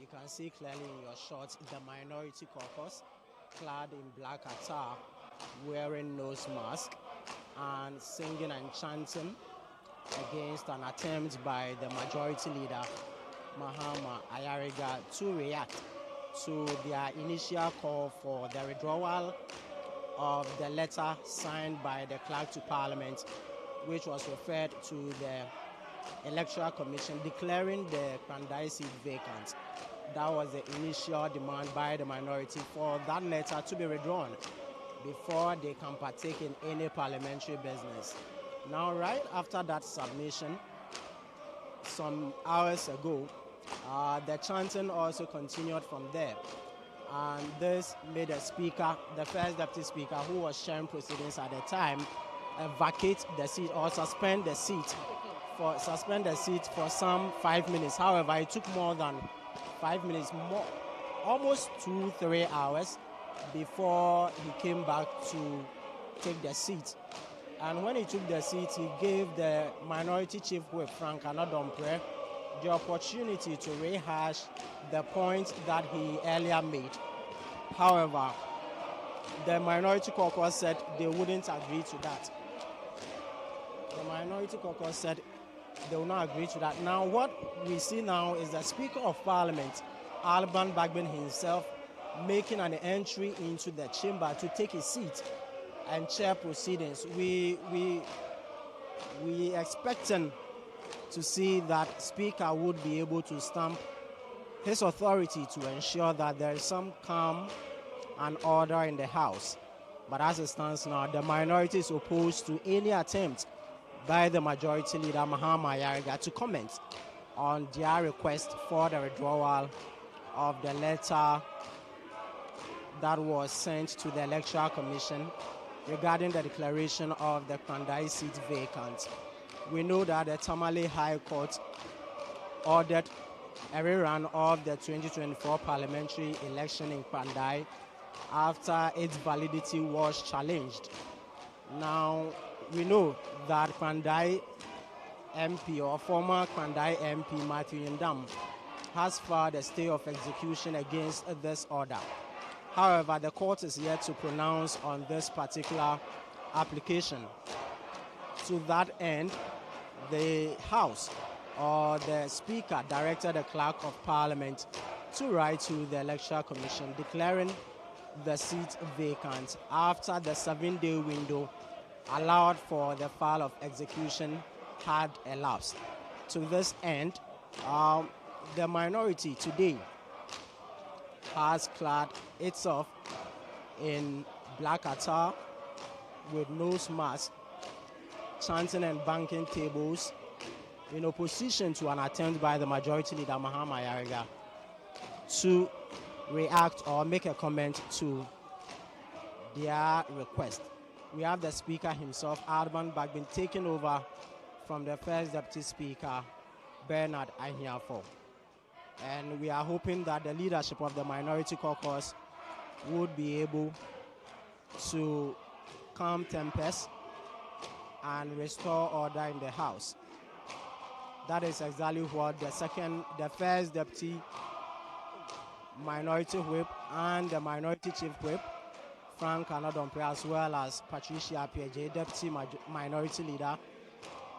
You can see clearly in your shots the minority caucus clad in black attire, wearing nose mask and singing and chanting against an attempt by the majority leader, Mahama Ayariga, to react to their initial call for the withdrawal of the letter signed by the clerk to Parliament, which was referred to the Electoral Commission declaring the Kpandai seat vacant. That was the initial demand by the minority for that letter to be withdrawn before they can partake in any parliamentary business. Now, right after that submission, some hours ago, the chanting also continued from there. And this made the speaker, the first deputy speaker, who was chairing proceedings at the time, vacate the seat or suspend the seat for some 5 minutes. However, it took more than 5 minutes, almost 2-3 hours before he came back to take the seat. And when he took the seat, he gave the minority chief whip, Frank Anadompre, the opportunity to rehash the point that he earlier made. However, the minority caucus said they wouldn't agree to that. The minority caucus said they will not agree to that. Now, what we see now is the Speaker of Parliament, Alban Bagbin himself, making an entry into the chamber to take his seat and chair proceedings. We expecting to see that Speaker would be able to stamp his authority to ensure that there is some calm and order in the House. But as it stands now, the minority is opposed to any attempt by the majority leader, Mahama Ayariga, to comment on their request for the withdrawal of the letter that was sent to the Electoral Commission regarding the declaration of the Kpandai seat vacant. We know that the Tamale High Court ordered a rerun of the 2024 parliamentary election in Kpandai after its validity was challenged. Now, we know that Kpandai MP or former Kpandai MP Matthew Ndam has filed a stay of execution against this order. However, the court is yet to pronounce on this particular application. To that end, the House or the Speaker directed the Clerk of Parliament to write to the Electoral Commission declaring the seat vacant after the 7-day window allowed for the file of execution had elapsed. To this end, the minority today has clad itself in black attire with nose mask, chanting and banking tables in opposition to an attempt by the majority leader Mahama Ayariga to react or make a comment to their request. We have the Speaker himself, Alban Bagbin, taking over from the first Deputy Speaker, Bernard Ahiafo. And we are hoping that the leadership of the minority caucus would be able to calm tempers and restore order in the House. That is exactly what the first deputy minority whip and the minority chief whip, Frank Anadompre, as well as Patricia Piaget, deputy minority leader,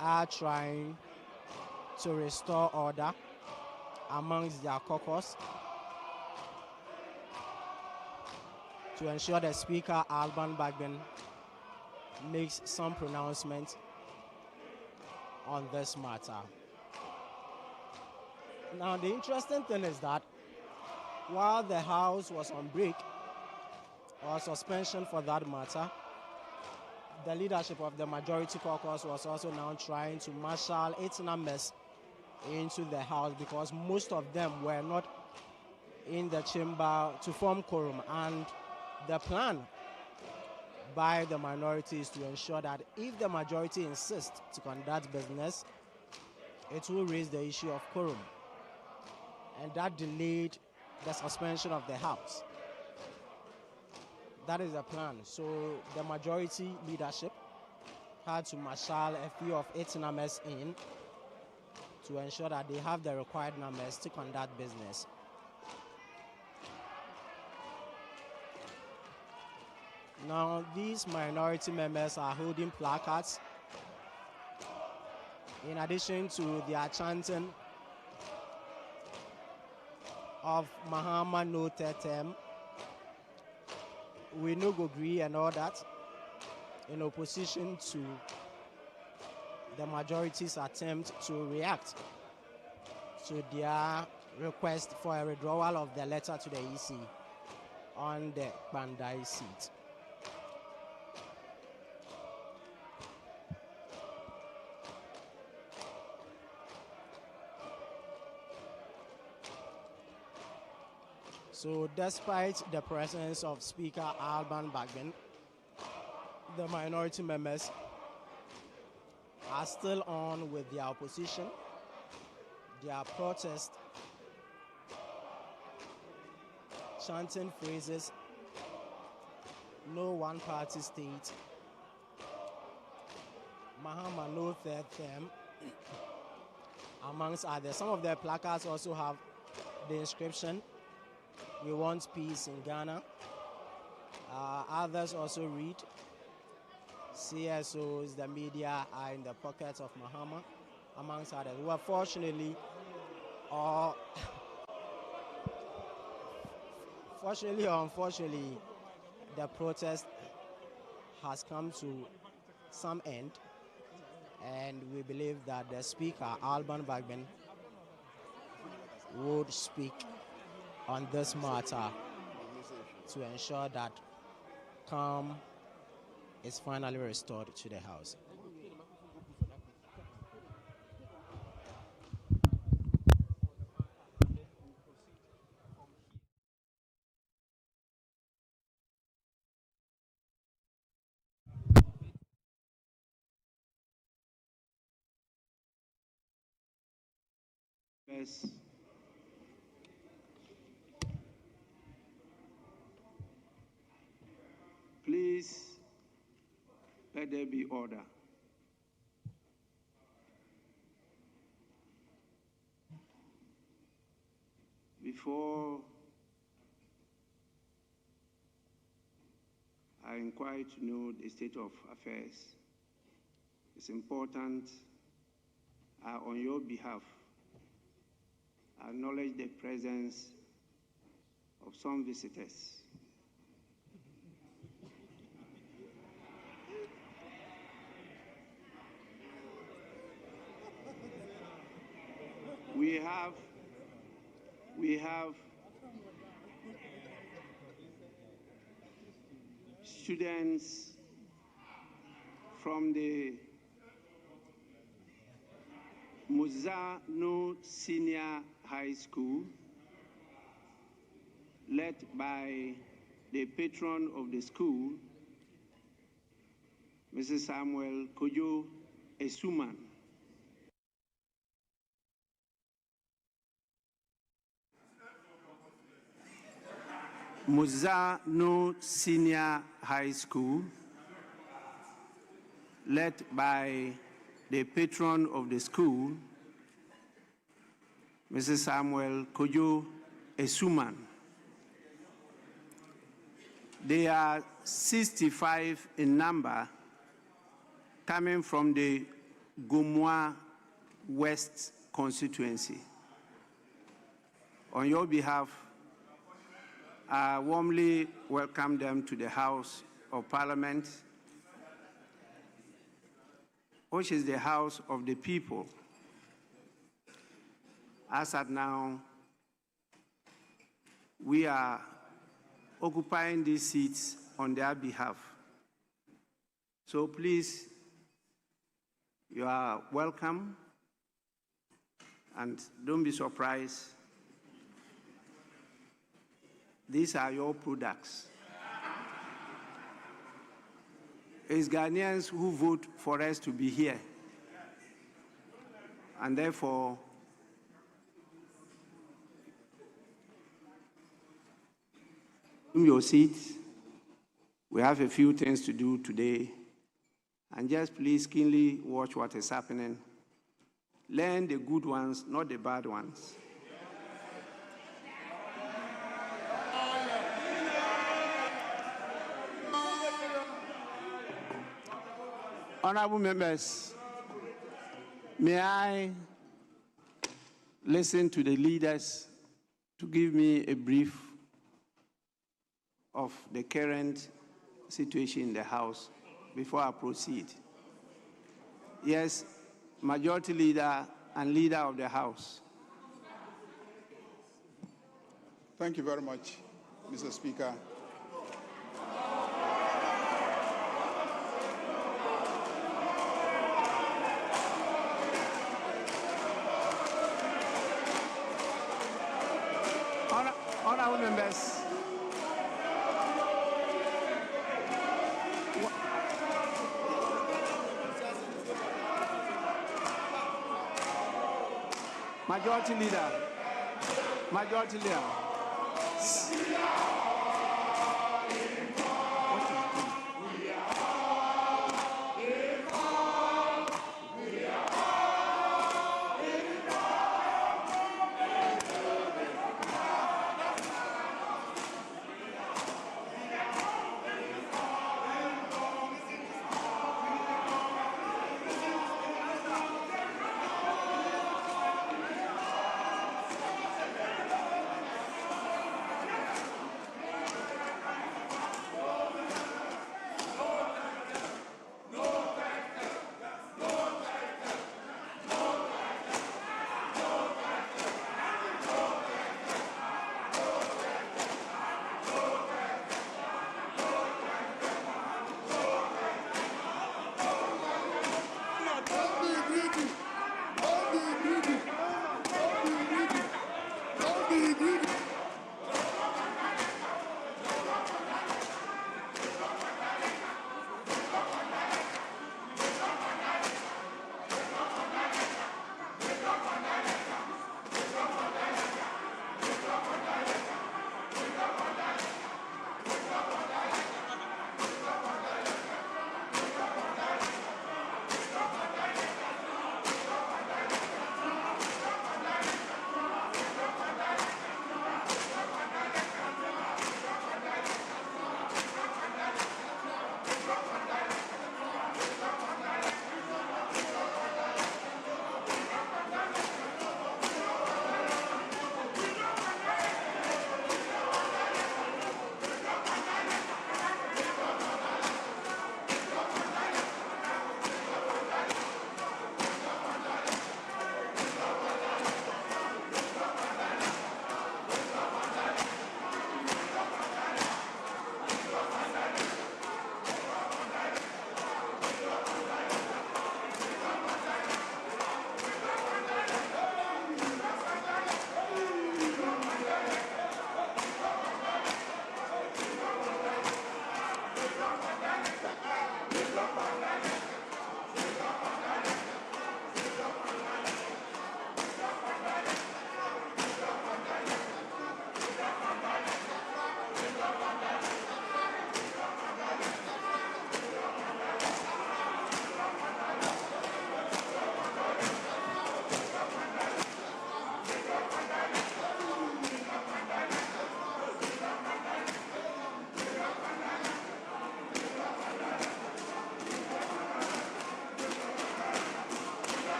are trying to restore order amongst their caucus to ensure the Speaker, Alban Bagbin, makes some pronouncement on this matter. Now, the interesting thing is that while the House was on break, or suspension for that matter, the leadership of the majority caucus was also now trying to marshal its numbers into the House because most of them were not in the chamber to form quorum. And the plan by the minority is to ensure that if the majority insists to conduct business, it will raise the issue of quorum. And that delayed the suspension of the House. That is the plan. So the majority leadership had to marshal a few of its numbers in to ensure that they have the required numbers to conduct business. Now, these minority members are holding placards. In addition to their chanting of Mahama no tetem, we no go agree and all that, in opposition to the majority's attempt to react to their request for a withdrawal of the letter to the EC on the Kpandai seat. So despite the presence of Speaker Alban Bagbin, the minority members are still on with their opposition, their protest, chanting phrases, no one-party state, Mahama no third term, amongst others. Some of their placards also have the inscription, "We want peace in Ghana." Others also read, "CSOs, the media are in the pockets of Mahama," amongst others. Well, fortunately, or fortunately or unfortunately, the protest has come to some end, and we believe that the Speaker, Alban Bagbin, would speak on this matter to ensure that calm is finally restored to the House. Yes. Please let there be order. Before I inquire to know the state of affairs, it's important on your behalf acknowledge the presence of some visitors. We have students from the Muzano Senior High School, led by the patron of the school, Mrs. Samuel Kojo Esuman. Muzano Senior High School, led by the patron of the school, Mrs. Samuel Kojo Esuman. They are 65 in number, coming from the Gomwa West constituency. On your behalf, I warmly welcome them to the House of Parliament, which is the House of the people. As at now, we are occupying these seats on their behalf. So please, you are welcome, and don't be surprised. These are your products. It's Ghanaians who vote for us to be here. And therefore, in your seat, we have a few things to do today. And just please keenly watch what is happening. Learn the good ones, not the bad ones. Honorable members, may I listen to the leaders to give me a brief of the current situation in the House before I proceed? Yes, Majority Leader and Leader of the House. Thank you very much, Mr. Speaker. Honorable members, Majority Leader, Majority Leader.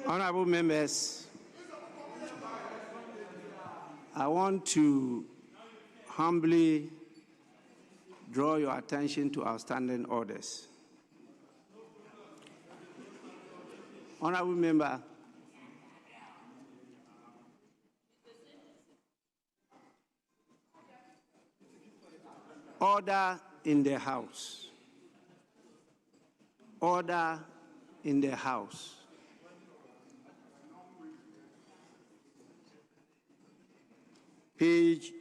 Honorable members, I want to humbly draw your attention to our standing orders. Honorable member, order in the House. Order in the House. Page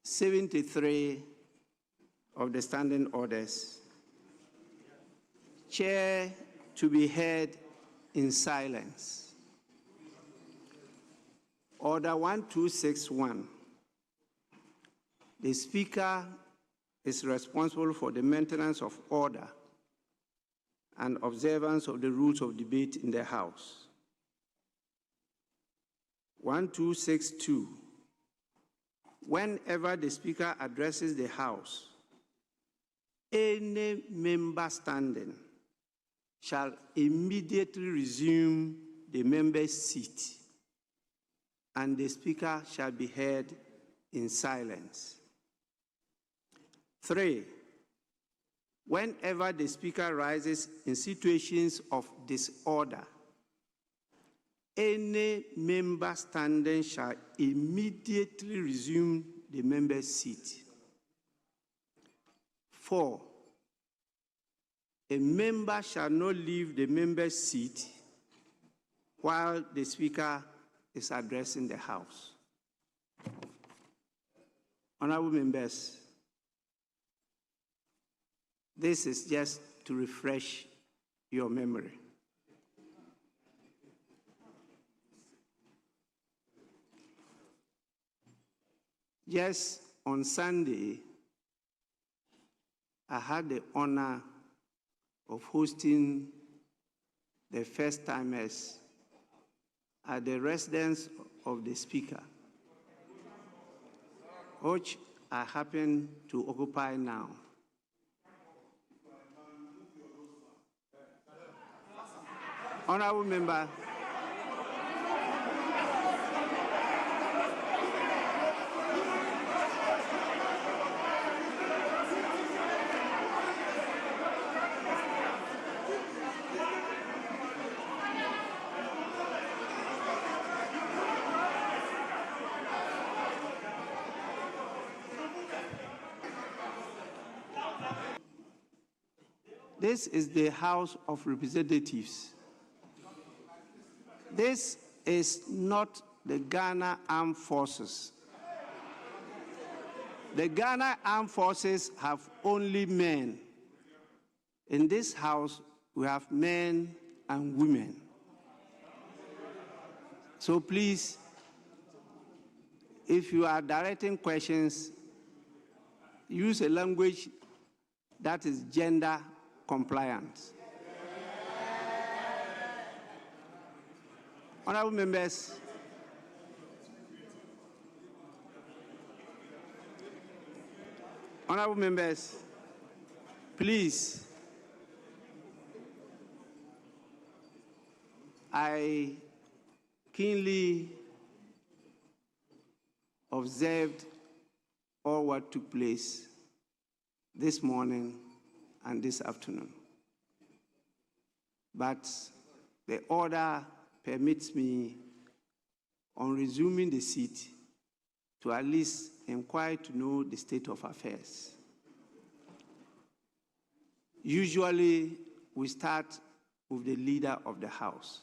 73 of the standing orders. Chair to be heard in silence. Order 1261. The Speaker is responsible for the maintenance of order and observance of the rules of debate in the House. 1262. Whenever the Speaker addresses the House, any member standing shall immediately resume the member's seat, and the Speaker shall be heard in silence. 3. Whenever the Speaker rises in situations of disorder, any member standing shall immediately resume the member's seat. 4. A member shall not leave the member's seat while the Speaker is addressing the House. Honorable members, this is just to refresh your memory. Yes, on Sunday, I had the honor of hosting the first-timers at the residence of the Speaker, which I happen to occupy now. Honorable member, this is the House of Representatives. This is not the Ghana Armed Forces. The Ghana Armed Forces have only men. In this House, we have men and women. So please, if you are directing questions, use a language that is gender compliant. Honorable members, please, I keenly observed all what took place this morning and this afternoon. But the order permits me, on resuming the seat, to at least inquire to know the state of affairs. Usually, we start with the leader of the House.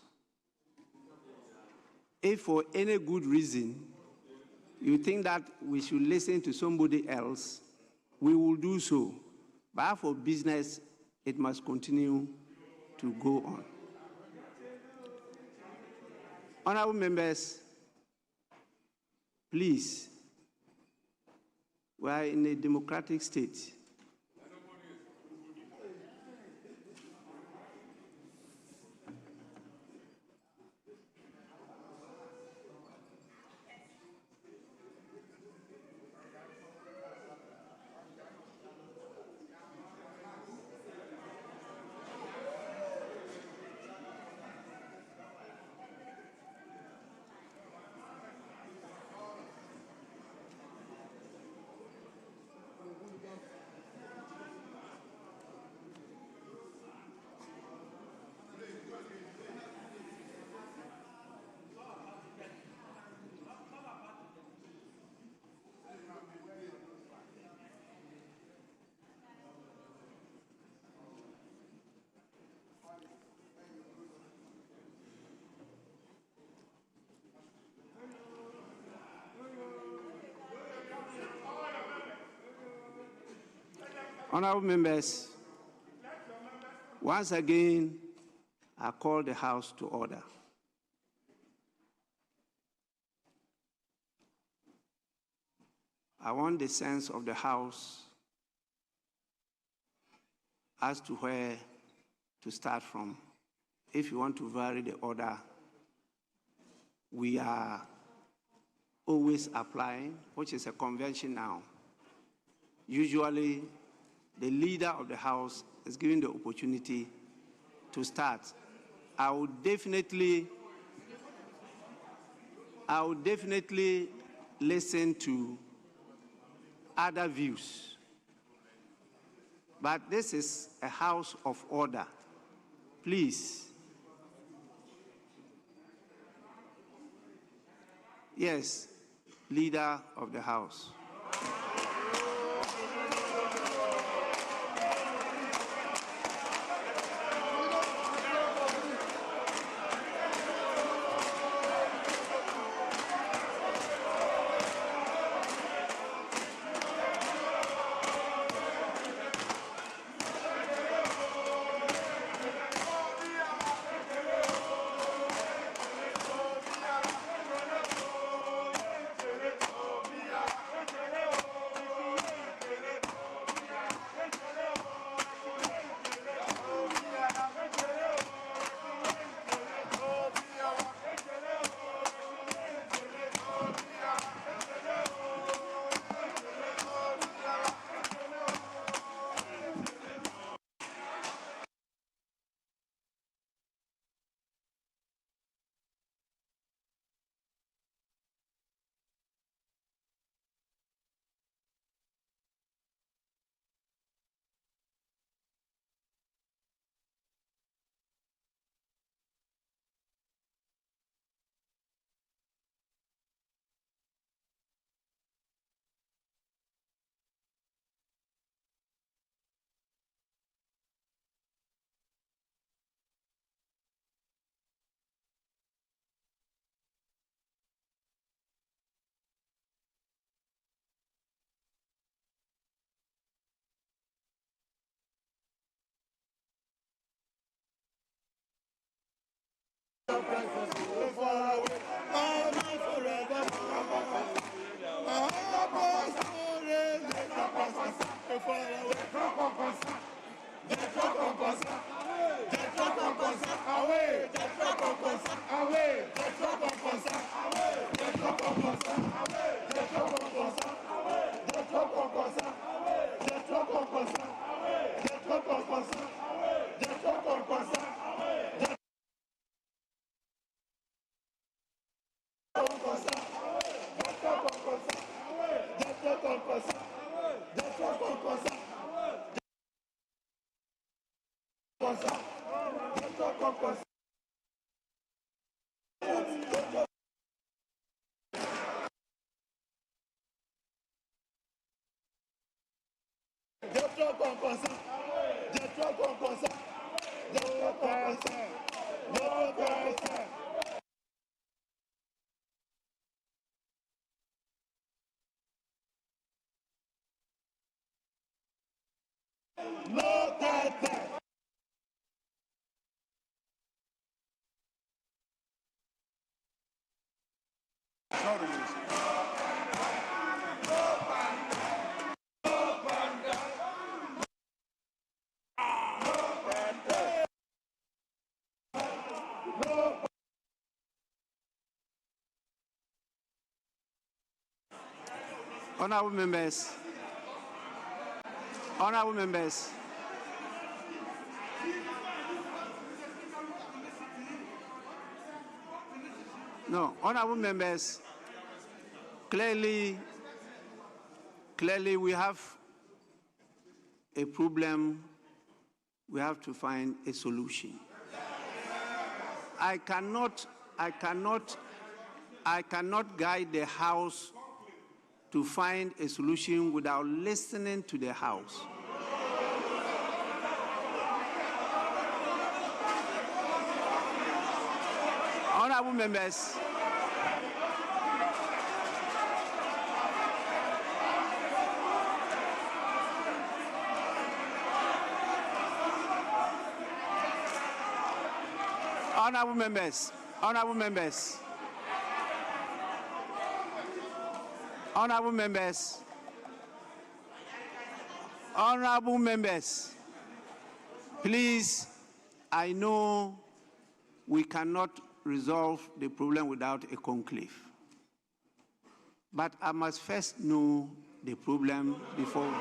If for any good reason you think that we should listen to somebody else, we will do so. But for business, it must continue to go on. Honorable members, please, we are in a democratic state. Honorable members, once again, I call the House to order. I want the sense of the House as to where to start from. If you want to vary the order, we are always applying, which is a convention now. Usually, the leader of the House is given the opportunity to start. I would definitely listen to other views. But this is a house of order. Please. Yes, leader of the House. Honorable members, no, honorable members, clearly we have a problem. We have to find a solution. I cannot guide the House to find a solution without listening to the House. Honorable members, Honorable members, honorable members, honorable members, honorable members, please, I know we cannot resolve the problem without a conclave. But I must first know the problem before.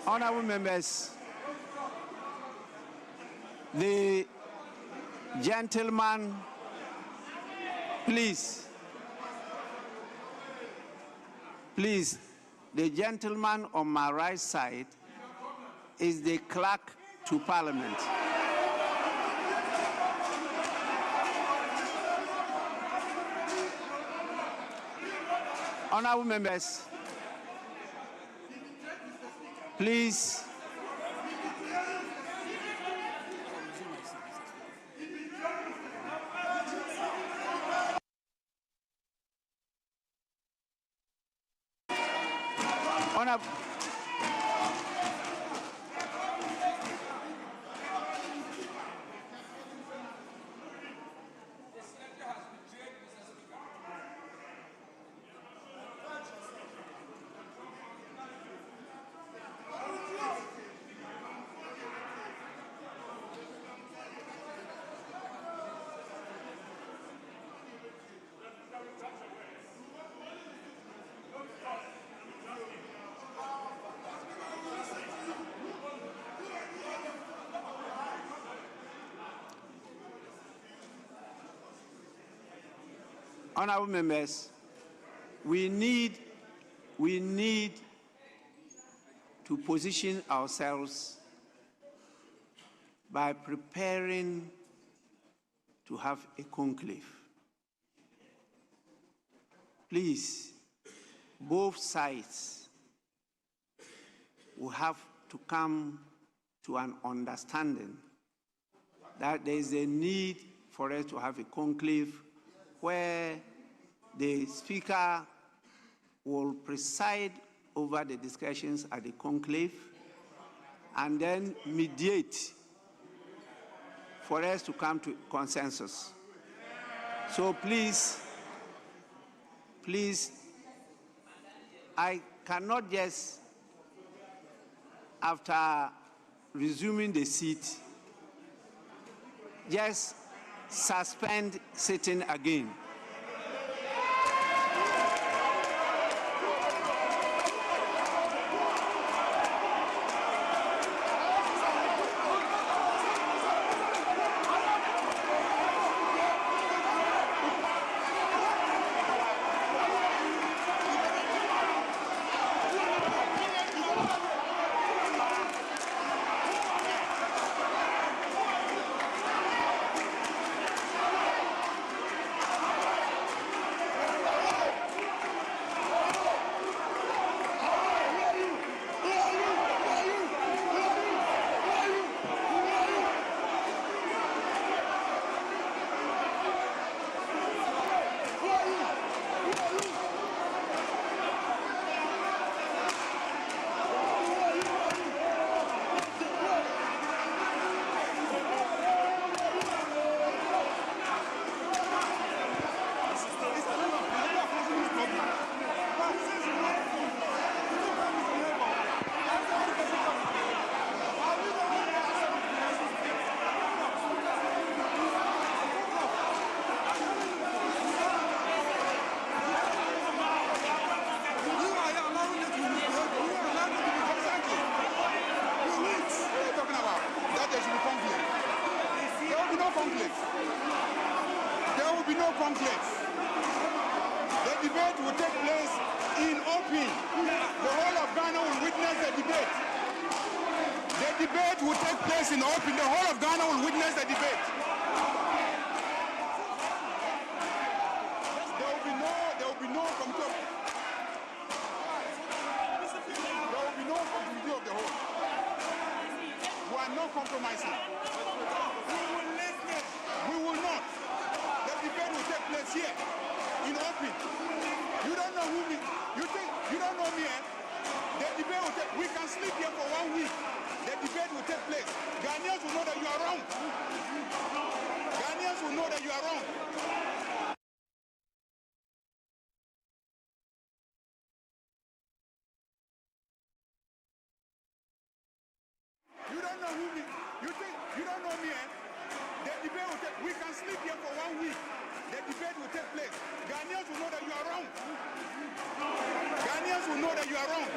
Honorable members, the gentleman, please, the gentleman on my right side is the clerk to Parliament. Honorable members, please. Honorable members, we need to position ourselves by preparing to have a conclave. Please, both sides will have to come to an understanding that there is a need for us to have a conclave where the Speaker will preside over the discussions at the conclave and then mediate for us to come to consensus. So please, I cannot just, after resuming the seat, just suspend sitting again. conflict. There will be no conflict. The debate will take place in open. The whole of Ghana will witness the debate. The debate will take place in open. The whole of Ghana will witness the debate. There will be no committee. There will be no committee of the whole. We are not compromising. We will not. The debate will take place here in open. You don't know who me. You don't know me. Eh? The debate will take. We can sleep here for 1 week. The debate will take place. Ghanaians will know that you are wrong. Ghanaians will know that you are wrong. You don't know who me. You don't know me. Eh? The debate will take. We can sleep here for 1 week. The debate will take place. Ghanaians will know that you are wrong. Ghanaians will know that you are wrong.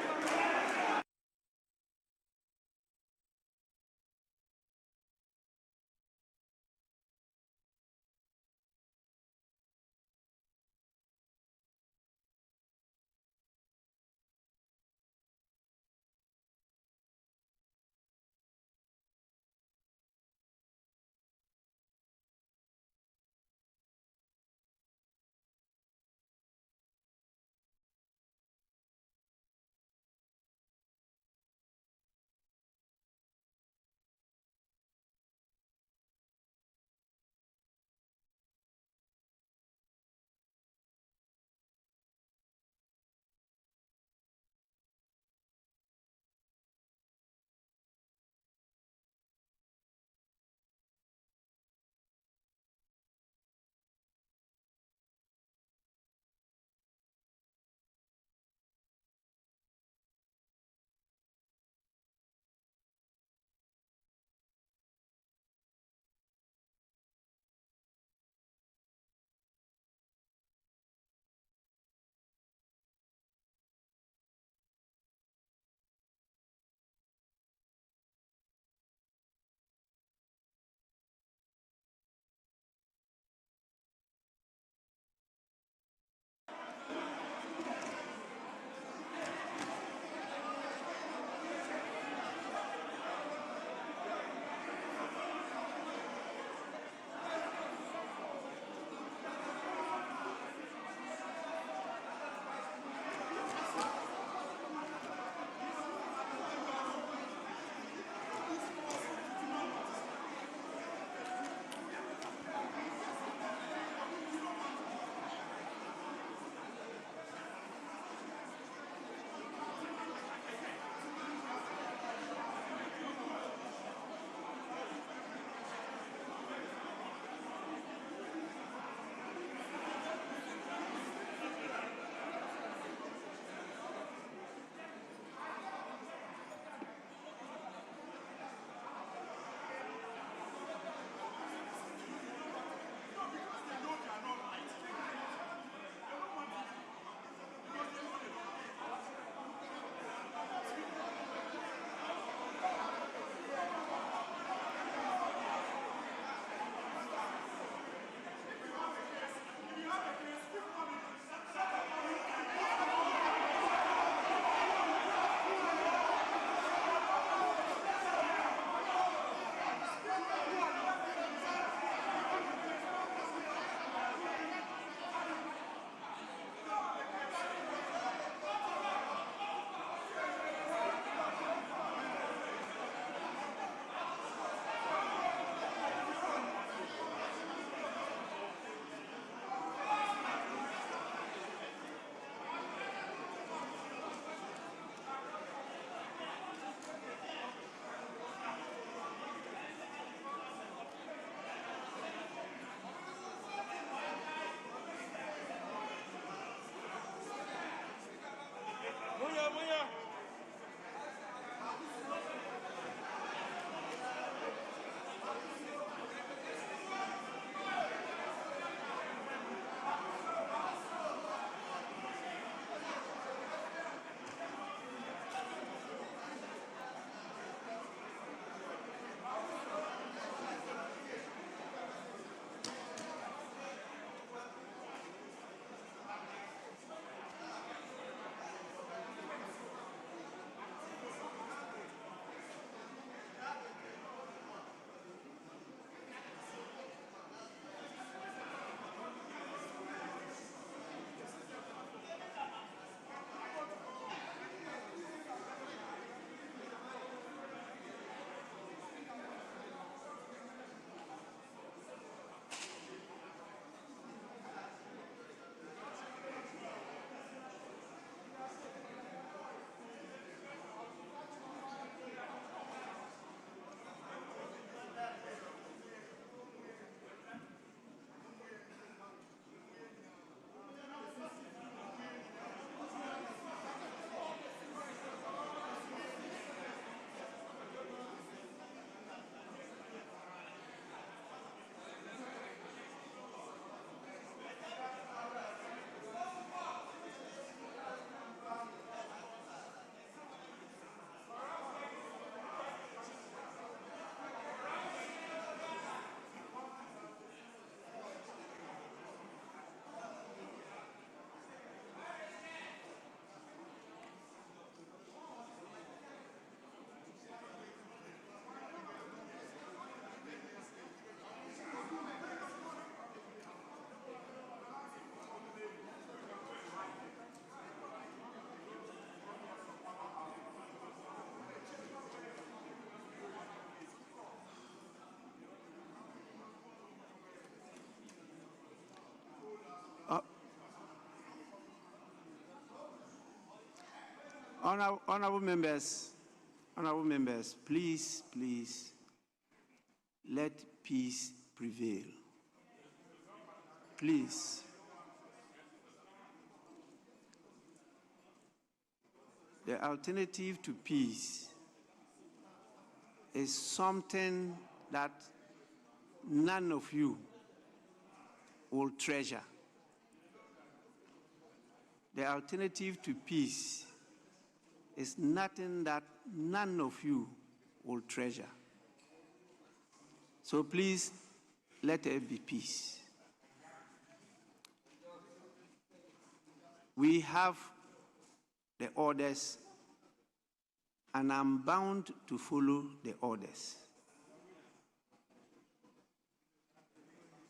Honorable members, please, let peace prevail. Please. The alternative to peace is something that none of you will treasure. The alternative to peace is nothing that none of you will treasure. So please, let there be peace. We have the orders, and I'm bound to follow the orders.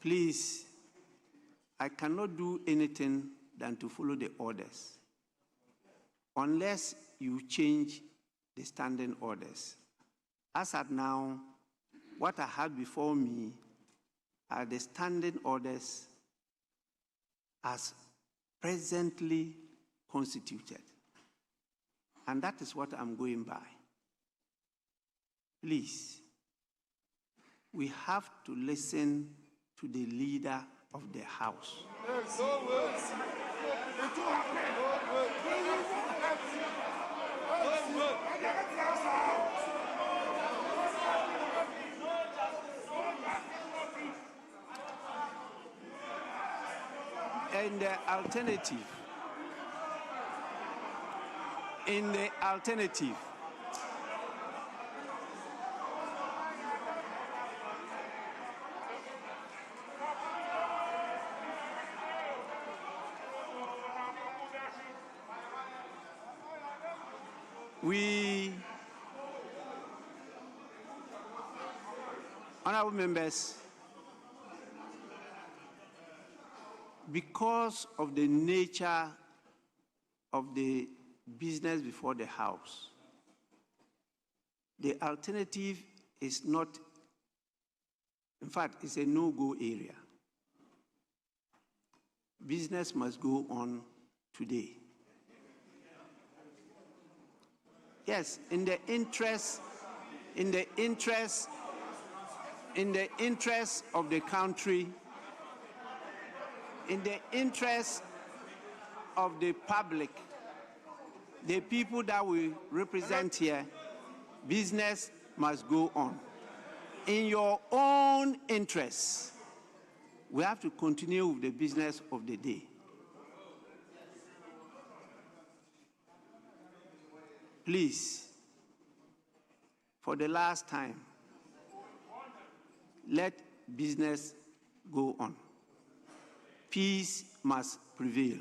Please, I cannot do anything than to follow the orders, unless you change the standing orders. As at now, what I have before me are the standing orders as presently constituted. And that is what I'm going by. Please, we have to listen to the leader of the House. And the alternative, honorable members, because of the nature of the business before the House, the alternative is not, in fact, it's a no-go area. Business must go on today. Yes, in the interest of the country, in the interest of the public, the people that we represent here, business must go on. In your own interest, we have to continue with the business of the day. Please, for the last time, let business go on. Peace must prevail.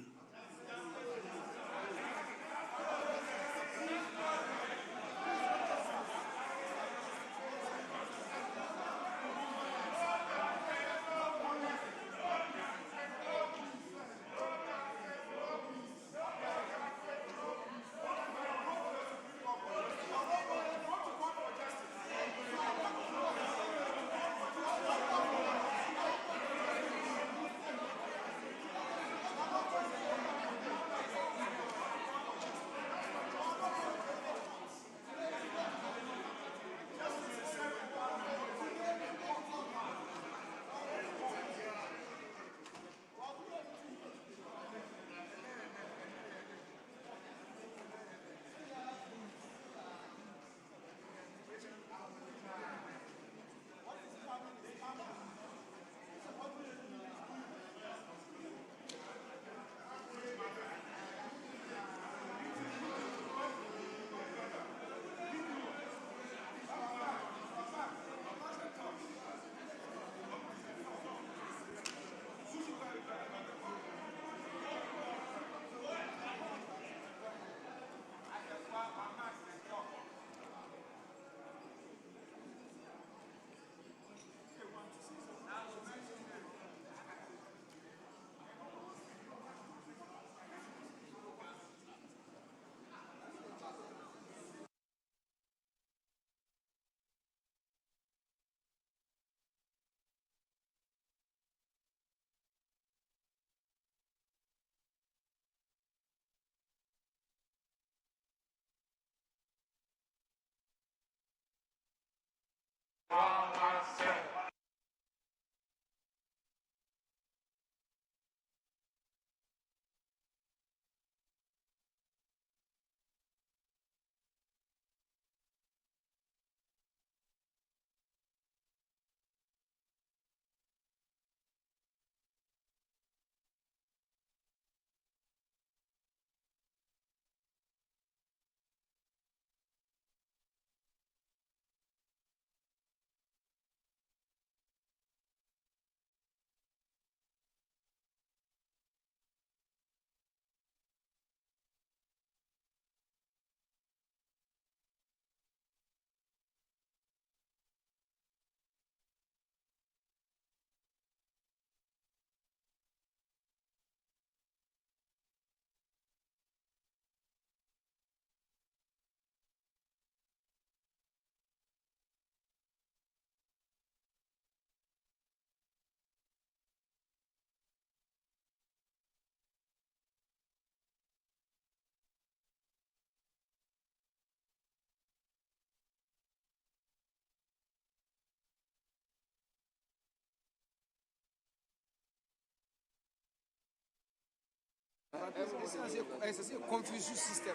It's a confusing system.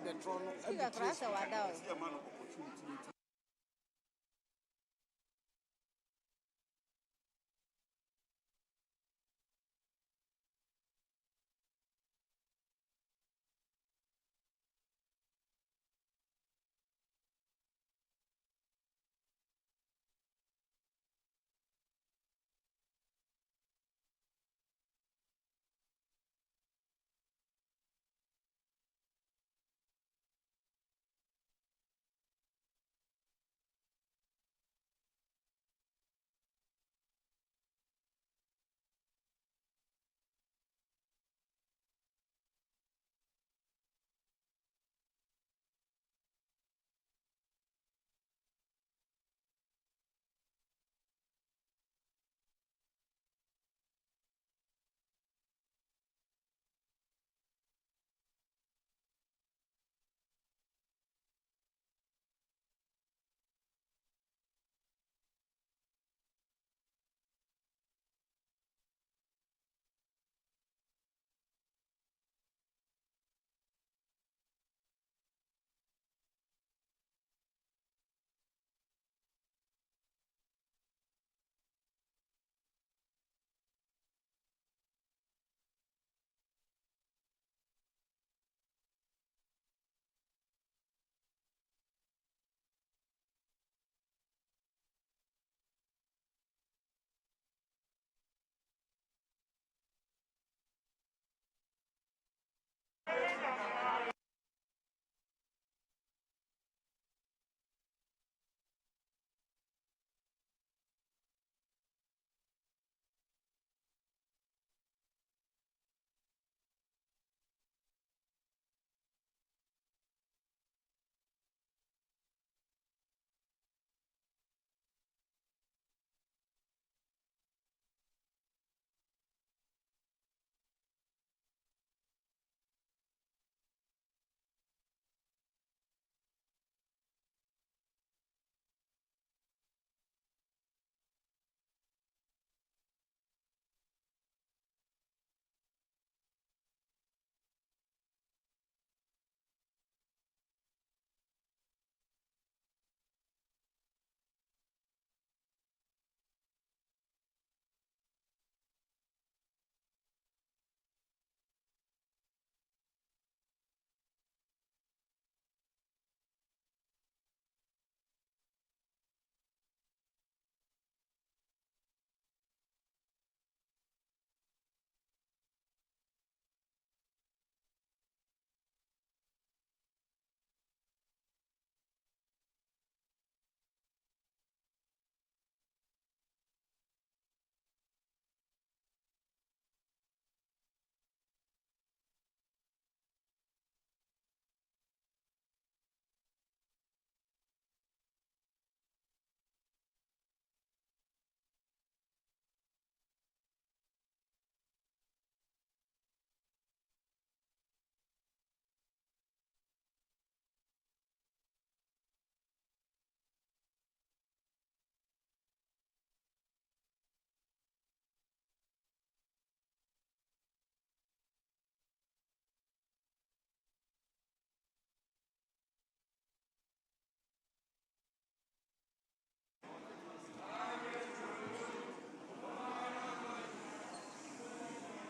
The tron.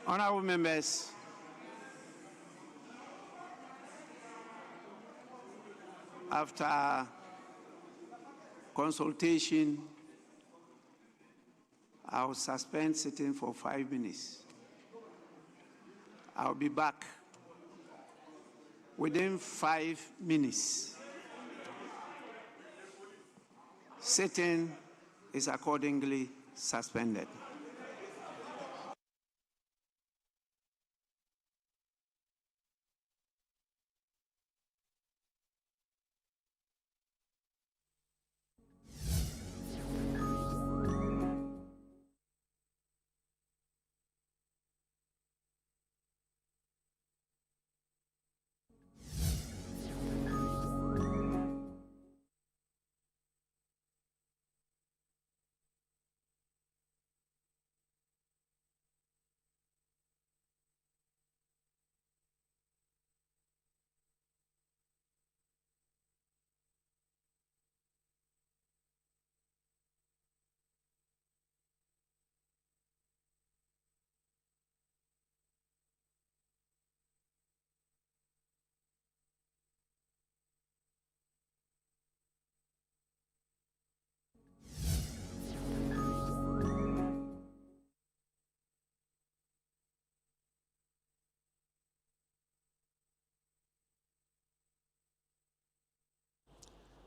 Honorable members, after consultation, I will suspend sitting for 5 minutes. I'll be back within 5 minutes. Sitting is accordingly suspended.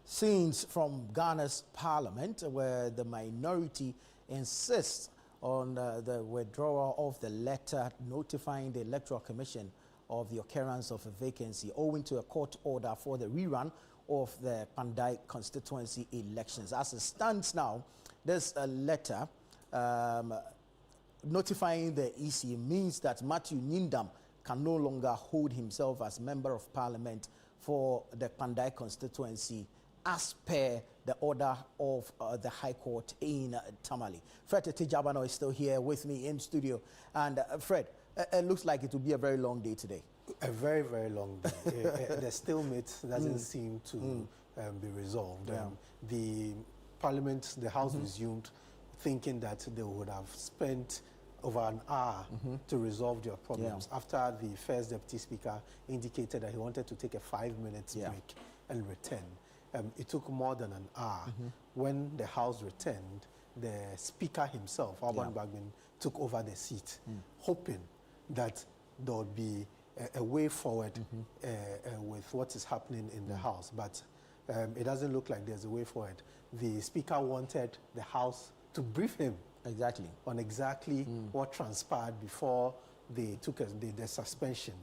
Scenes from Ghana's parliament where the minority insists on the withdrawal of the letter notifying the Electoral Commission of the occurrence of a vacancy owing to a court order for the rerun of the Kpandai constituency elections. As it stands now, this letter notifying the EC means that Matthew Nyindam can no longer hold himself as member of parliament for the Kpandai constituency as per the order of the High Court in Tamale. Fred Tejabano is still here with me in studio. And Fred, it looks like it will be a very long day today. A very, very long day. The stalemate doesn't seem to be resolved. Yeah. The Parliament, the House resumed thinking that they would have spent over an hour to resolve their problems after the first Deputy Speaker indicated that he wanted to take a 5-minute break and return. It took more than an hour. When the House returned, the Speaker himself, Alban Bagbin, took over the seat, hoping that there would be a way forward with what is happening in the House. But it doesn't look like there's a way forward. The Speaker wanted the House to brief him on exactly what transpired before they took the suspension.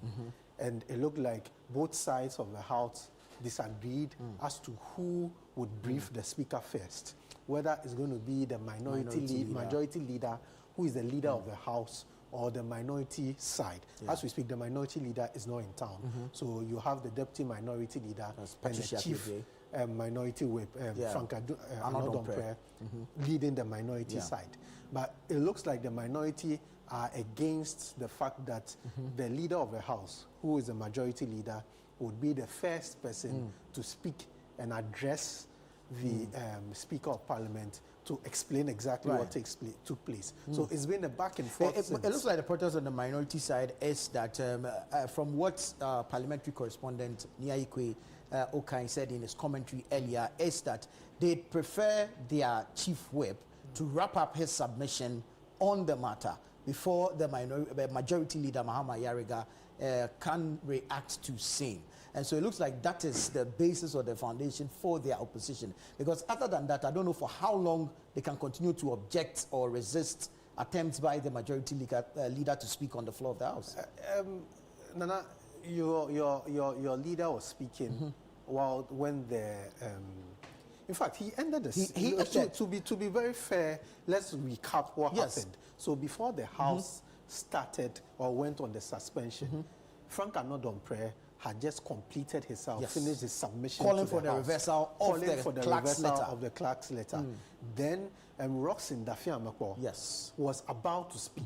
And it looked like both sides of the House disagreed as to who would brief the Speaker first, whether it's going to be the majority leader, who is the leader of the House, or the minority side. As we speak, the minority leader is not in town. So you have the deputy minority leader and the chief minority whip, Frank Adompre, leading the minority side. But it looks like the minority are against the fact that the leader of the House, who is the majority leader, would be the first person to speak and address the Speaker of Parliament to explain exactly what took place. So it's been a back and forth. It looks like the protest on the minority side is that from what parliamentary correspondent Niaikwe Okai said in his commentary earlier, is that they'd prefer their chief whip to wrap up his submission on the matter before the majority leader, Mahama Yariga, can react to same. And so it looks like that is the basis or the foundation for their opposition. Because other than that, I don't know for how long they can continue to object or resist attempts by the majority leader to speak on the floor of the House. Nana, your leader was speaking when the... in fact, he ended the... To be very fair, let's recap what happened. So before the House started or went on the suspension, Frank Adompre had just completed himself, finished his submission calling to for the reversal of the clerk's letter. Then Roxin Dafiamako was about to speak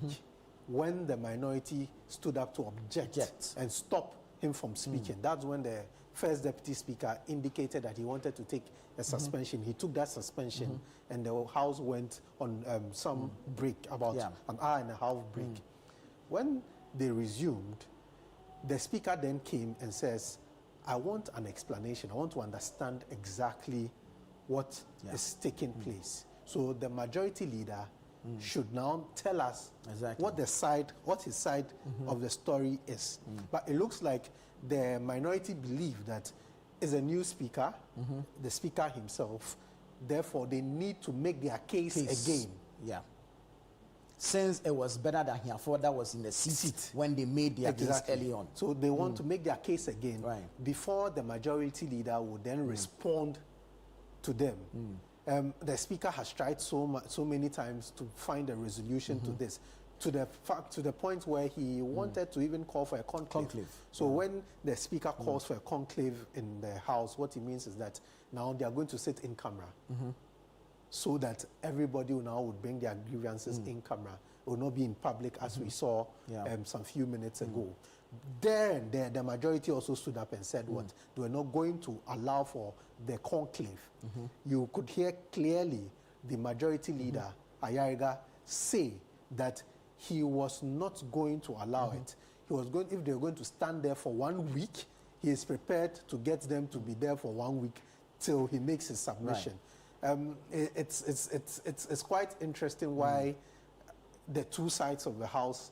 when the minority stood up to object and stop him from speaking. That's when the first Deputy Speaker indicated that he wanted to take a suspension. He took that suspension and the House went on some break, about an hour and a half break. When they resumed, the speaker then came and says, I want an explanation. I want to understand exactly what is taking place. So the majority leader should now tell us what his side of the story is. But it looks like the minority believe that is a new speaker, the speaker himself. Therefore, they need to make their case again. Yeah. Since it was better than Hiafo that was in the seat when they made their case early on. So they want to make their case again before the majority leader would then respond to them. The speaker has tried so many times to find a resolution to this, to the point where he wanted to even call for a conclave. So when the speaker calls for a conclave in the House, what he means is that now they are going to sit in camera, so that everybody now would bring their grievances in camera. It will not be in public, as we saw some few minutes ago. There and there, the majority also stood up and said what? They were not going to allow for the conclave. You could hear clearly the majority leader, Ayariga, say that he was not going to allow it. He was going, if they were going to stand there for 1 week, he is prepared to get them to be there for 1 week till he makes his submission. It's quite interesting why the two sides of the House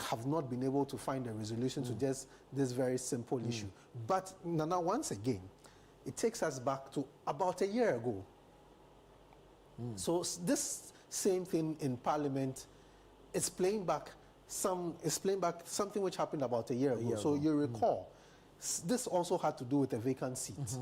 have not been able to find a resolution to just this very simple issue. But Nana, once again, it takes us back to about a year ago. So this same thing in Parliament is playing back something which happened about a year ago. So you recall, this also had to do with a vacant seat.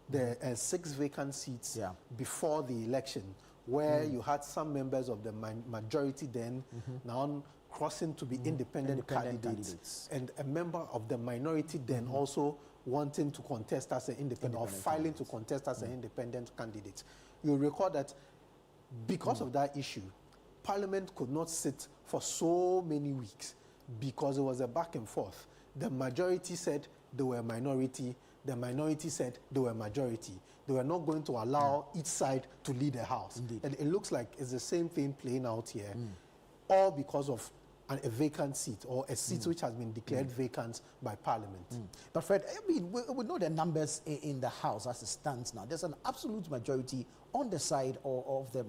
There are 6 vacant seats before the election, where you had some members of the majority then now crossing to be independent candidates, and a member of the minority then also wanting to contest as an independent or filing to contest as an independent candidate. You'll recall that because of that issue, Parliament could not sit for so many weeks because it was a back and forth. The majority said they were a minority. The minority said they were a majority. They were not going to allow each side to lead the House. And it looks like it's the same thing playing out here, all because of a vacant seat or a seat which has been declared vacant by Parliament. But Fred, I mean, we know the numbers in the House as it stands now. There's an absolute majority on the side of the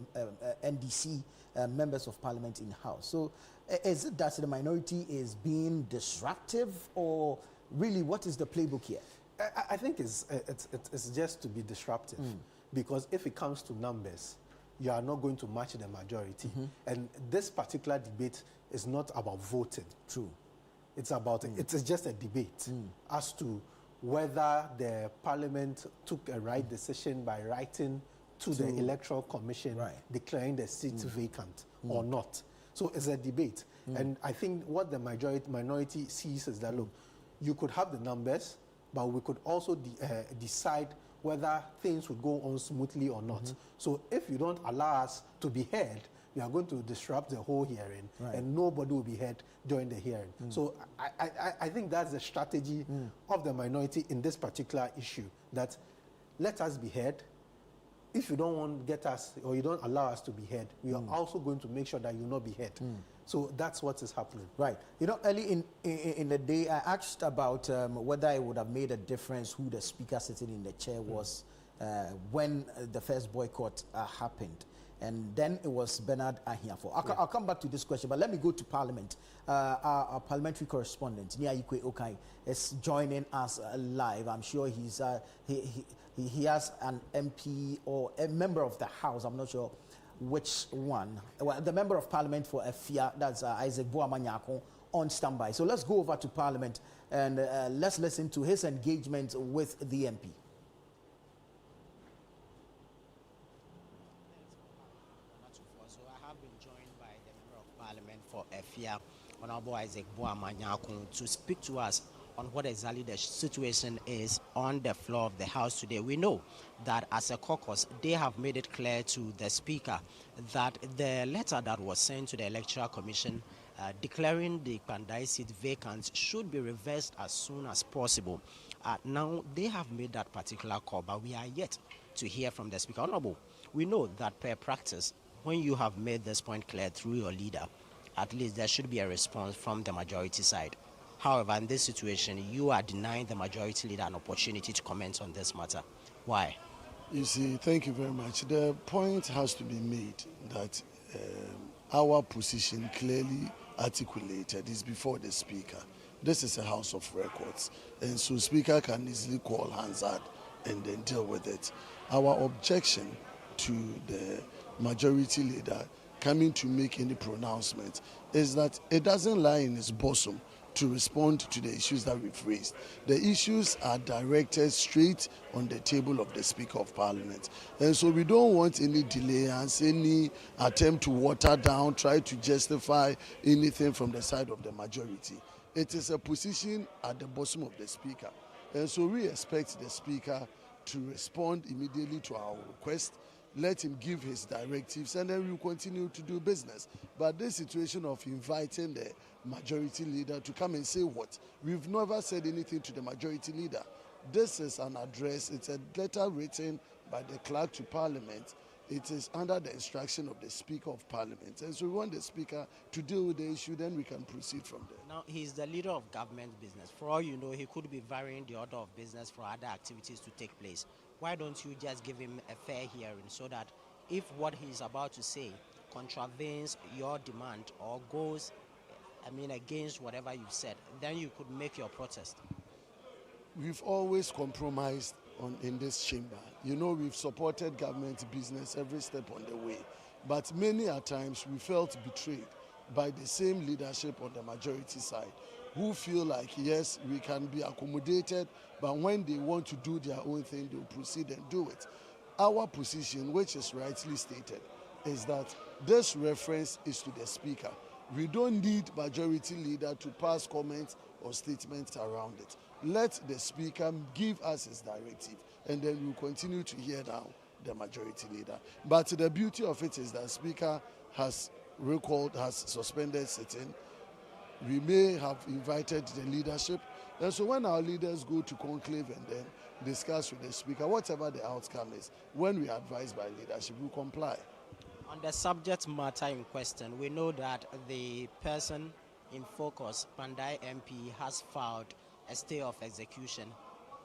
NDC members of Parliament in the House. So is it that the minority is being disruptive, or really what is the playbook here? I think it's just to be disruptive, because if it comes to numbers, you are not going to match the majority. And this particular debate is not about voting. True. It's about, it's just a debate as to whether the Parliament took a right decision by writing to the Electoral Commission declaring the seats vacant or not. So it's a debate. And I think what the minority sees is that, look, you could have the numbers, but we could also decide whether things would go on smoothly or not. So if you don't allow us to be heard, we are going to disrupt the whole hearing, and nobody will be heard during the hearing. So I think that's the strategy of the minority in this particular issue, that let us be heard. If you don't want to get us, or you don't allow us to be heard, we are also going to make sure that you will not be heard. So that's what is happening. Right. You know, early in the day, I asked about whether it would have made a difference who the speaker sitting in the chair was when the first boycott happened. And then it was Bernard Ahiafo. I'll come back to this question, but let me go to Parliament. Our parliamentary correspondent, Niaikwe Okai, is joining us live. I'm sure he has an MP or a member of the House. I'm not sure which one. Well, the member of Parliament for Efia, that's Isaac Boamanyako, on standby. So let's go over to Parliament and let's listen to his engagement with the MP. So I have been joined by the member of Parliament for Efia, Honorable Isaac Boamanyako, to speak to us on what exactly the situation is on the floor of the House today. We know that as a caucus, they have made it clear to the Speaker that the letter that was sent to the Electoral Commission declaring the Kpandai seat vacant should be reversed as soon as possible. Now, they have made that particular call, but we are yet to hear from the Speaker. Honorable, we know that per practice, when you have made this point clear through your leader, at least there should be a response from the majority side. However, in this situation, you are denying the majority leader an opportunity to comment on this matter. Why? You see, thank you very much. The point has to be made that our position clearly articulated is before the Speaker. This is a House of Records, and so Speaker can easily call Hansard and then deal with it. Our objection to the majority leader coming to make any pronouncement is that it doesn't lie in his bosom to respond to the issues that we've raised. The issues are directed straight on the table of the Speaker of Parliament. And so we don't want any delayance, any attempt to water down, try to justify anything from the side of the majority. It is a position at the bosom of the Speaker. And so we expect the Speaker to respond immediately to our request, let him give his directives, and then we'll continue to do business. But this situation of inviting the majority leader to come and say what? We've never said anything to the majority leader. This is an address. It's a letter written by the clerk to Parliament. It is under the instruction of the Speaker of Parliament. And so we want the Speaker to deal with the issue, then we can proceed from there. Now, he's the leader of government business. For all you know, he could be varying the order of business for other activities to take place. Why don't you just give him a fair hearing so that if what he's about to say contravenes your demand or goes, against whatever you've said, then you could make your protest? We've always compromised in this chamber. You know, we've supported government business every step on the way. But many a times we felt betrayed by the same leadership on the majority side, who feel like, yes, we can be accommodated, but when they want to do their own thing, they'll proceed and do it. Our position, which is rightly stated, is that this reference is to the Speaker. We don't need majority leader to pass comments or statements around it. Let the Speaker give us his directive, and then we'll continue to hear now the majority leader. But the beauty of it is that Speaker has suspended sitting. We may have invited the leadership. And so when our leaders go to conclave and then discuss with the Speaker, whatever the outcome is, when we are advised by leadership, we comply. On the subject matter in question, we know that the person in focus, Kpandai MP, has filed a stay of execution.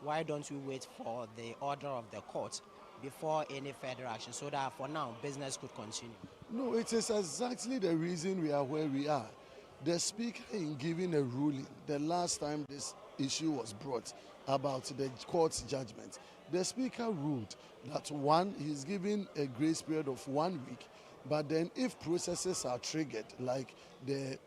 Why don't we wait for the order of the court before any further action so that for now business could continue? No, it is exactly the reason we are where we are. The Speaker, in giving a ruling, the last time this issue was brought about the court's judgment, the Speaker ruled that one, he's given a grace period of 1 week, but then if processes are triggered, like the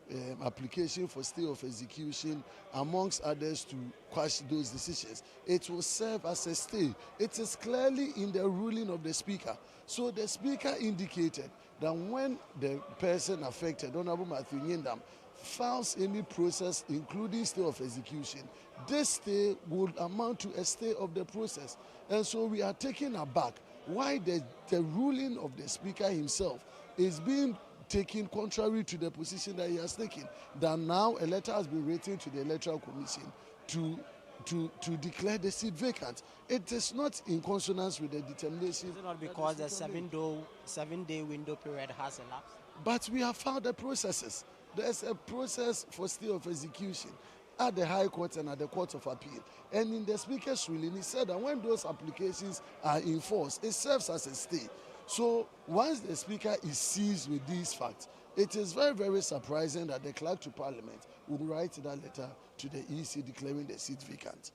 application for stay of execution, amongst others, to quash those decisions, it will serve as a stay. It is clearly in the ruling of the Speaker. So the Speaker indicated that when the person affected, Honorable Matthew Nyindam, files any process, including stay of execution, this stay would amount to a stay of the process. And so we are taken aback why the ruling of the Speaker himself is being taken contrary to the position that he has taken. That now a letter has been written to the Electoral Commission to declare the seat vacant. It is not in consonance with the determination. Is it not because the seven-day window period has elapsed? But we have found the processes. There's a process for stay of execution at the High Court and at the Court of Appeal. And in the Speaker's ruling, he said that when those applications are in force, it serves as a stay. So once the Speaker is seized with these facts, it is very, very surprising that the clerk to Parliament would write that letter to the EC declaring the seat vacant.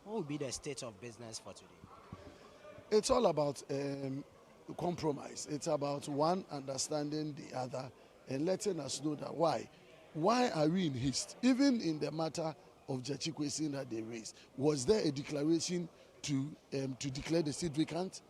What will be the state of business for today? It's all about compromise. It's about one understanding the other and letting us know that why are we in haste? Even in the matter of Jachikwesi that they raised, was there a declaration to declare the seat vacant?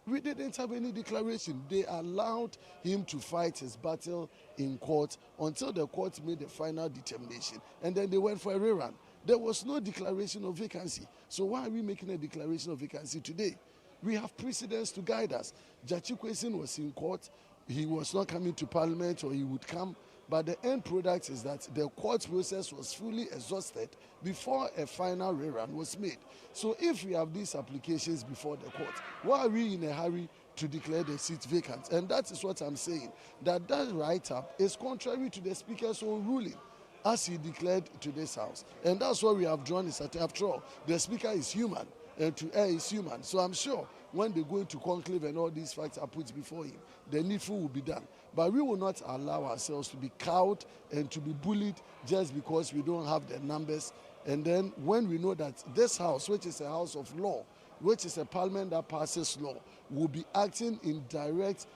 We didn't have any declaration. They allowed him to fight his battle in court until the court made the final determination, and then they went for a rerun. There was no declaration of vacancy. So why are we making a declaration of vacancy today? We have precedents to guide us. Jachikwesi was in court. He was not coming to Parliament, or he would come. But the end product is that the court process was fully exhausted before a final rerun was made. So if we have these applications before the court, why are we in a hurry to declare the seat vacant. And that is what I'm saying, that write-up is contrary to the Speaker's own ruling, as he declared to this House. And that's what we have drawn is that, after all, the Speaker is human, and to err is human. So I'm sure when they go into conclave and all these facts are put before him, the needful will be done. But we will not allow ourselves to be cowed and to be bullied just because we don't have the numbers. And then when we know that this House, which is a house of law, which is a parliament that passes law, will be acting in direct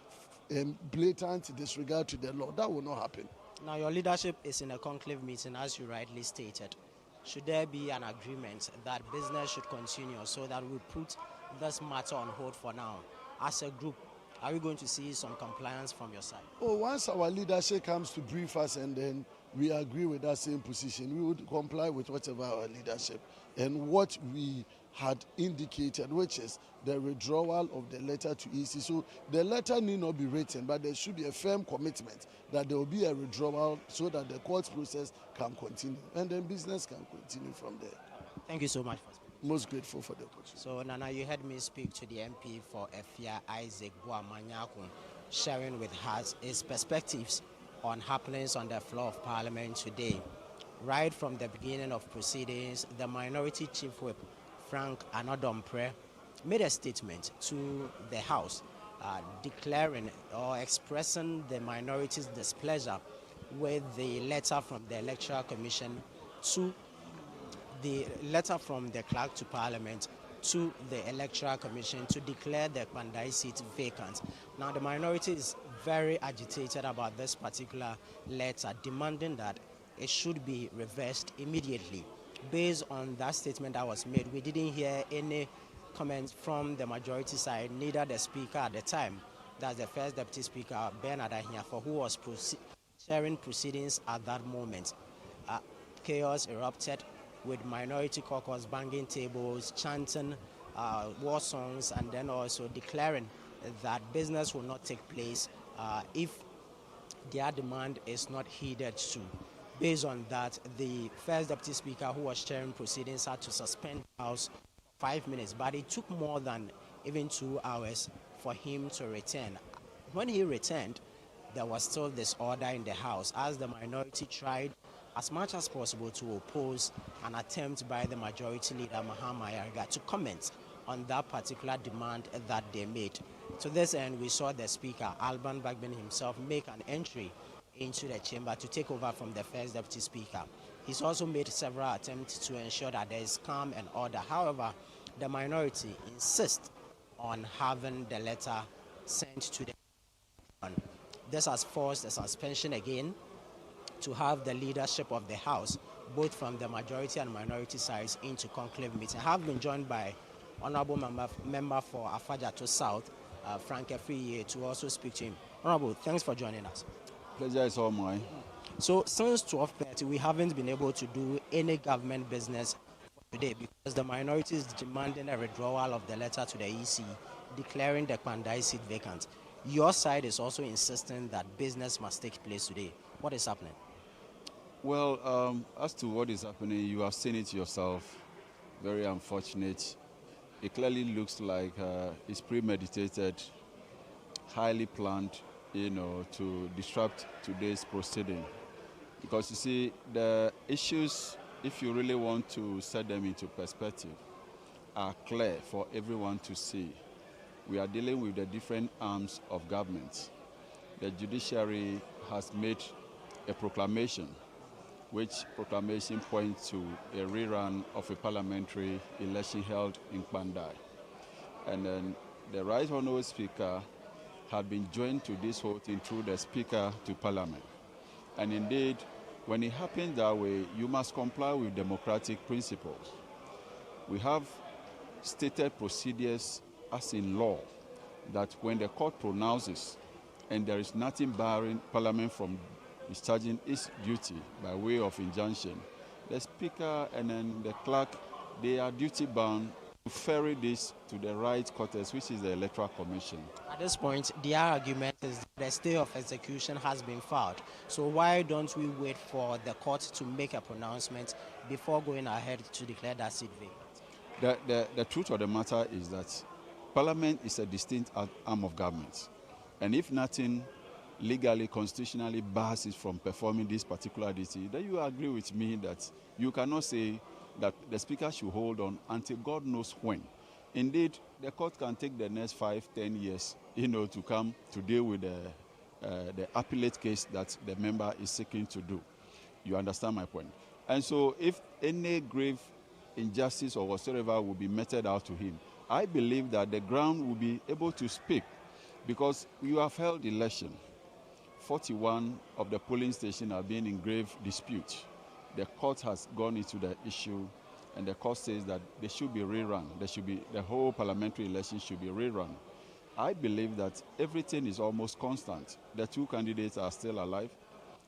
and blatant disregard to the law, that will not happen. Now, your leadership is in a conclave meeting, as you rightly stated. Should there be an agreement that business should continue so that we put this matter on hold for now? As a group, are we going to see some compliance from your side? Oh, once our leadership comes to brief us and then we agree with that same position, we would comply with whatever our leadership and what we had indicated, which is the withdrawal of the letter to EC. So the letter need not be written, but there should be a firm commitment that there will be a withdrawal so that the court process can continue and then business can continue from there. Thank you so much for speaking. Most grateful for the opportunity. So, Nana, you heard me speak to the MP for Efia, Isaac Boamanyakun, sharing with us his perspectives on happenings on the floor of Parliament today. Right from the beginning of proceedings, the Minority Chief Whip, Frank Anodompre, made a statement to the House declaring or expressing the minority's displeasure with the letter from the Electoral Commission to the letter from the clerk to Parliament to the Electoral Commission to declare the Kpandai seat vacant. Now, the minority is very agitated about this particular letter, demanding that it should be reversed immediately. Based on that statement that was made, we didn't hear any comments from the majority side, neither the Speaker at the time, that's the First Deputy Speaker, Bernard Ahiafo, who was chairing proceedings at that moment. Chaos erupted, with minority caucus banging tables, chanting war songs, and then also declaring that business will not take place if their demand is not heeded to. Based on that, the First Deputy Speaker, who was chairing proceedings, had to suspend the House for 5 minutes, but it took more than even 2 hours for him to return. When he returned, there was still disorder in the House as the minority tried as much as possible to oppose an attempt by the majority leader, Mahama Yarga, to comment on that particular demand that they made. To this end, we saw the Speaker, Alban Bagbin himself, make an entry into the chamber to take over from the First Deputy Speaker. He's also made several attempts to ensure that there is calm and order. However, the minority insists on having the letter sent to the This has forced a suspension again to have the leadership of the House, both from the majority and minority sides, into conclave meeting. I have been joined by Honorable Member for Afajato South, Frank Efriye, to also speak to him. Honorable, thanks for joining us. Pleasure is all mine. So since 12:30, we haven't been able to do any government business today because the minority is demanding a withdrawal of the letter to the EC declaring the Kpandai seat vacant. Your side is also insisting that business must take place today. What is happening? Well, as to what is happening, you have seen it yourself. Very unfortunate. It clearly looks like it's premeditated, highly planned, to disrupt today's proceeding. Because you see, the issues, if you really want to set them into perspective, are clear for everyone to see. We are dealing with the different arms of government. The judiciary has made a proclamation, which proclamation points to a rerun of a parliamentary election held in Kpandai. And then the Right Honourable Speaker had been joined to this whole thing through the Speaker to Parliament. And indeed, when it happens that way, you must comply with democratic principles. We have stated procedures as in law that when the court pronounces and there is nothing barring Parliament from discharging its duty by way of injunction, the Speaker and then the clerk, they are duty-bound to ferry this to the right quarters, which is the Electoral Commission. At this point, their argument is the stay of execution has been filed. So why don't we wait for the court to make a pronouncement before going ahead to declare that seat vacant? The truth of the matter is that Parliament is a distinct arm of government. And if nothing legally, constitutionally bars it from performing this particular duty, then you agree with me that you cannot say that the Speaker should hold on until God knows when. Indeed, the court can take the next 5, 10 years, to come to deal with the appellate case that the member is seeking to do. You understand my point? And so if any grave injustice or whatsoever will be meted out to him, I believe that the ground will be able to speak, because you have held election. 41 of the polling stations are being in grave dispute. The court has gone into the issue, and the court says that they should be rerun. The whole parliamentary election should be rerun. I believe that everything is almost constant. The two candidates are still alive.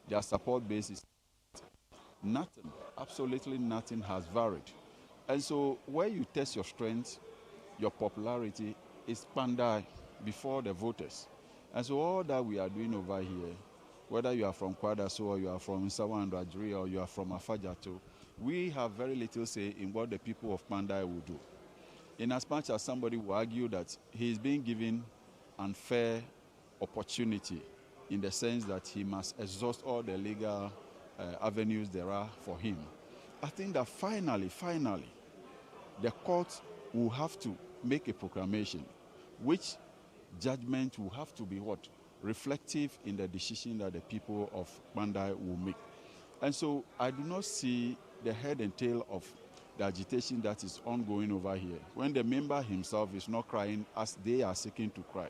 Their support base is nothing, absolutely nothing has varied. And so where you test your strength, your popularity is Kpandai before the voters. And so all that we are doing over here, whether you are from Kwadaso or you are from Nsawa and Rajuri or you are from Afajato, we have very little say in what the people of Kpandai will do. In as much as somebody will argue that he is being given unfair opportunity in the sense that he must exhaust all the legal avenues there are for him, I think that finally, the court will have to make a proclamation, which judgment will have to be what? Reflective in the decision that the people of Kpandai will make. And so I do not see the head and tail of the agitation that is ongoing over here. When the member himself is not crying as they are seeking to cry,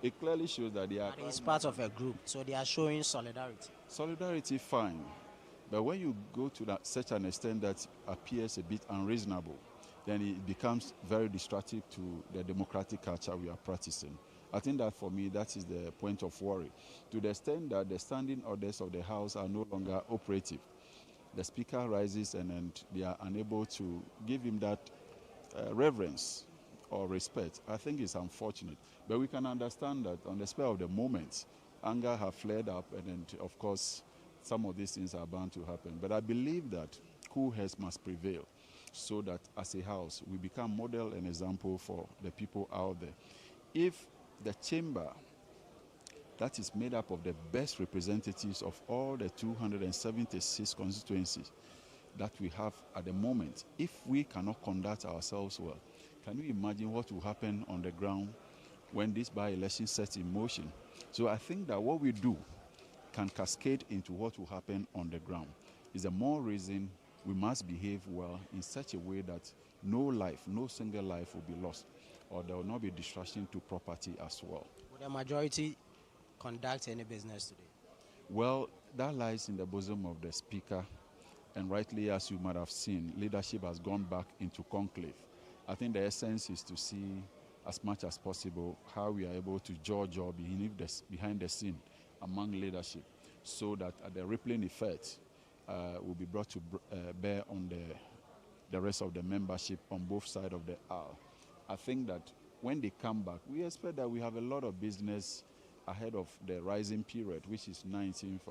it clearly shows that they are... But he's part of a group, so they are showing solidarity. Solidarity, fine. But when you go to such an extent that appears a bit unreasonable, then it becomes very destructive to the democratic culture we are practicing. I think that for me, that is the point of worry. To the extent that the standing orders of the House are no longer operative, the Speaker rises and they are unable to give him that reverence or respect. I think it's unfortunate. But we can understand that on the spur of the moment, anger have flared up, and of course, some of these things are bound to happen. But I believe that cool heads must prevail, so that as a house, we become model and example for the people out there. If the chamber that is made up of the best representatives of all the 276 constituencies that we have at the moment, if we cannot conduct ourselves well, can you imagine what will happen on the ground when this by-election sets in motion? So I think that what we do can cascade into what will happen on the ground. Is the more reason we must behave well in such a way that no single life will be lost, or there will not be destruction to property as well. Would the majority conduct any business today? Well, that lies in the bosom of the Speaker, and rightly, as you might have seen, leadership has gone back into conclave. I think the essence is to see as much as possible how we are able to judge behind the scene among leadership, so that the rippling effect will be brought to bear on the rest of the membership on both sides of the aisle. I think that when they come back, we expect that we have a lot of business ahead of the rising period, which is 19th